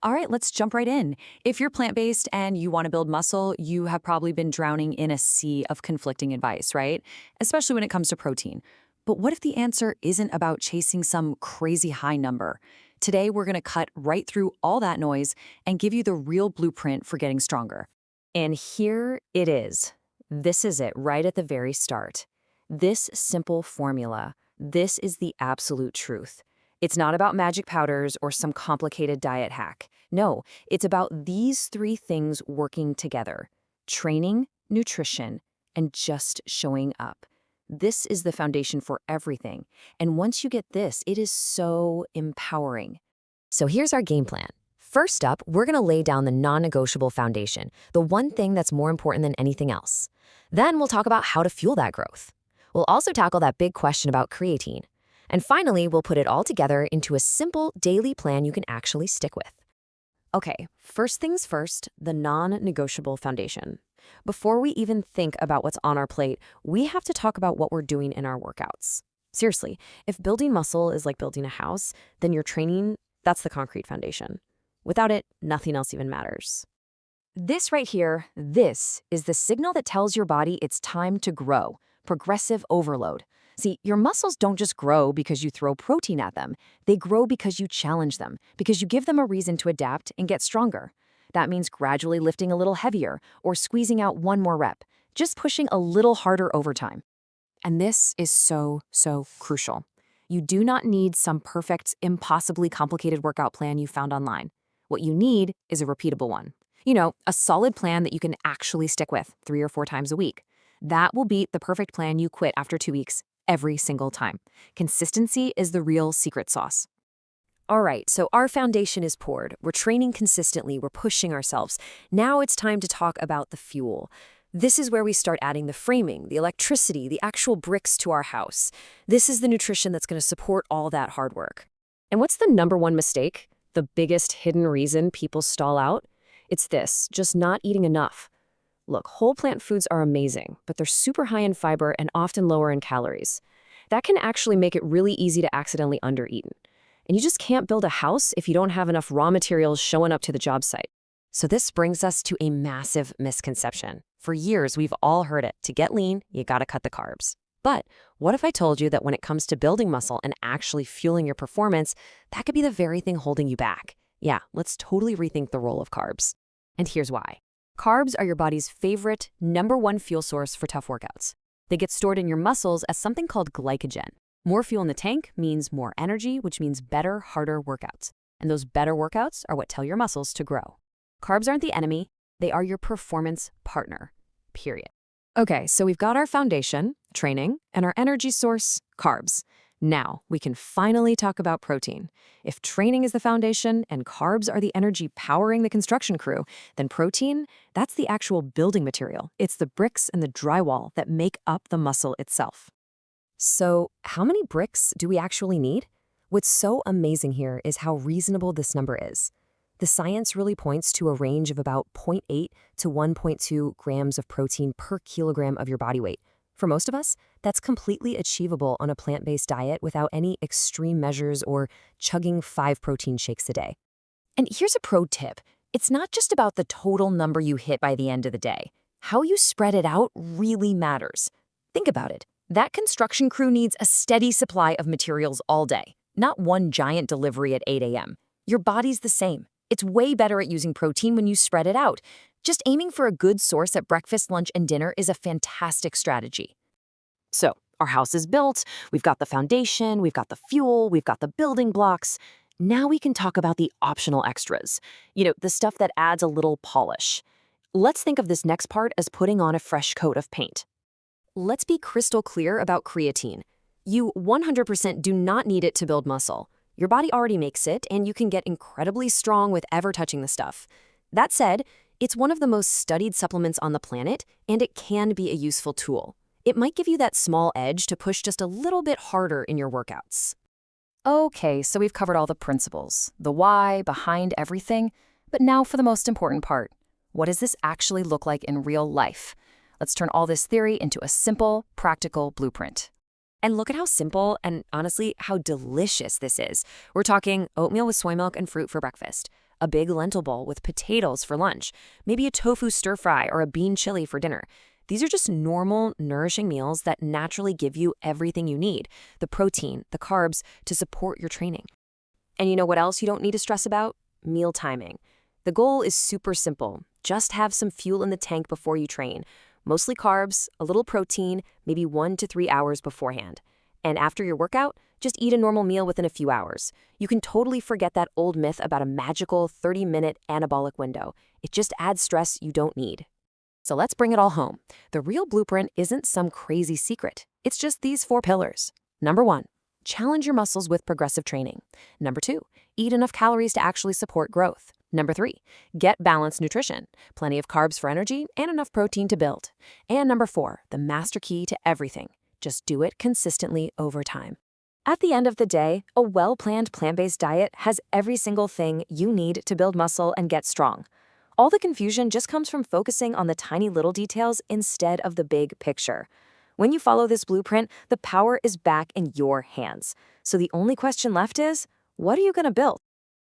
All right, let's jump right in. If you're plant-based and you want to build muscle, you have probably been drowning in a sea of conflicting advice, right? Especially when it comes to protein. But what if the answer isn't about chasing some crazy high number? Today, we're going to cut right through all that noise and give you the real blueprint for getting stronger. And here it is. This is it right at the very start. This simple formula, this is the absolute truth. It's not about magic powders or some complicated diet hack. No, it's about these three things working together: training, nutrition, and just showing up. This is the foundation for everything. And once you get this, it is so empowering. So here's our game plan. First up, we're going to lay down the non-negotiable foundation, the one thing that's more important than anything else. Then we'll talk about how to fuel that growth. We'll also tackle that big question about creatine. And finally, we'll put it all together into a simple daily plan you can actually stick with. Okay, first things first, the non-negotiable foundation. Before we even think about what's on our plate, we have to talk about what we're doing in our workouts. Seriously, if building muscle is like building a house, then your training, that's the concrete foundation. Without it, nothing else even matters. This right here, this is the signal that tells your body it's time to grow. Progressive overload. See, your muscles don't just grow because you throw protein at them. They grow because you challenge them, because you give them a reason to adapt and get stronger. That means gradually lifting a little heavier or squeezing out one more rep, just pushing a little harder over time. And this is so crucial. You do not need some perfect, impossibly complicated workout plan you found online. What you need is a repeatable one. You know, a solid plan that you can actually stick with 3 or 4 times a week. That will beat the perfect plan you quit after 2 weeks every single time. Consistency is the real secret sauce. All right, so our foundation is poured. We're training consistently. We're pushing ourselves. Now it's time to talk about the fuel. This is where we start adding the framing, the electricity, the actual bricks to our house. This is the nutrition that's going to support all that hard work. And what's the number one mistake? The biggest hidden reason people stall out? It's this, just not eating enough. Look, whole plant foods are amazing, but they're super high in fiber and often lower in calories. That can actually make it really easy to accidentally undereat. And you just can't build a house if you don't have enough raw materials showing up to the job site. So this brings us to a massive misconception. For years, we've all heard it. To get lean, you gotta cut the carbs. But what if I told you that when it comes to building muscle and actually fueling your performance, that could be the very thing holding you back? Yeah, let's totally rethink the role of carbs. And here's why. Carbs are your body's favorite, #1 fuel source for tough workouts. They get stored in your muscles as something called glycogen. More fuel in the tank means more energy, which means better, harder workouts. And those better workouts are what tell your muscles to grow. Carbs aren't the enemy, they are your performance partner, period. Okay, so we've got our foundation, training, and our energy source, carbs. Now, we can finally talk about protein. If training is the foundation and carbs are the energy powering the construction crew, then protein, that's the actual building material. It's the bricks and the drywall that make up the muscle itself. So, how many bricks do we actually need? What's so amazing here is how reasonable this number is. The science really points to a range of about 0.8 to 1.2 grams of protein per kilogram of your body weight. For most of us, that's completely achievable on a plant-based diet without any extreme measures or chugging 5 protein shakes a day. And here's a pro tip. It's not just about the total number you hit by the end of the day. How you spread it out really matters. Think about it. That construction crew needs a steady supply of materials all day, not one giant delivery at 8 a.m. Your body's the same. It's way better at using protein when you spread it out. Just aiming for a good source at breakfast, lunch, and dinner is a fantastic strategy. So, our house is built, we've got the foundation, we've got the fuel, we've got the building blocks. Now we can talk about the optional extras. You know, the stuff that adds a little polish. Let's think of this next part as putting on a fresh coat of paint. Let's be crystal clear about creatine. You 100% do not need it to build muscle. Your body already makes it, and you can get incredibly strong with ever touching the stuff. That said, it's one of the most studied supplements on the planet, and it can be a useful tool. It might give you that small edge to push just a little bit harder in your workouts. Okay, so we've covered all the principles, the why behind everything, but now for the most important part. What does this actually look like in real life? Let's turn all this theory into a simple, practical blueprint. And look at how simple and honestly how delicious this is. We're talking oatmeal with soy milk and fruit for breakfast, a big lentil bowl with potatoes for lunch, maybe a tofu stir fry or a bean chili for dinner. These are just normal, nourishing meals that naturally give you everything you need, the protein, the carbs, to support your training. And you know what else you don't need to stress about? Meal timing. The goal is super simple. Just have some fuel in the tank before you train. Mostly carbs, a little protein, maybe 1 to 3 hours beforehand. And after your workout, just eat a normal meal within a few hours. You can totally forget that old myth about a magical 30-minute anabolic window. It just adds stress you don't need. So let's bring it all home. The real blueprint isn't some crazy secret. It's just these 4 pillars. Number 1, challenge your muscles with progressive training. Number 2, eat enough calories to actually support growth. Number 3, get balanced nutrition, plenty of carbs for energy and enough protein to build. And number 4, the master key to everything. Just do it consistently over time. At the end of the day, a well-planned plant-based diet has every single thing you need to build muscle and get strong. All the confusion just comes from focusing on the tiny little details instead of the big picture. When you follow this blueprint, the power is back in your hands. So the only question left is, what are you going to build?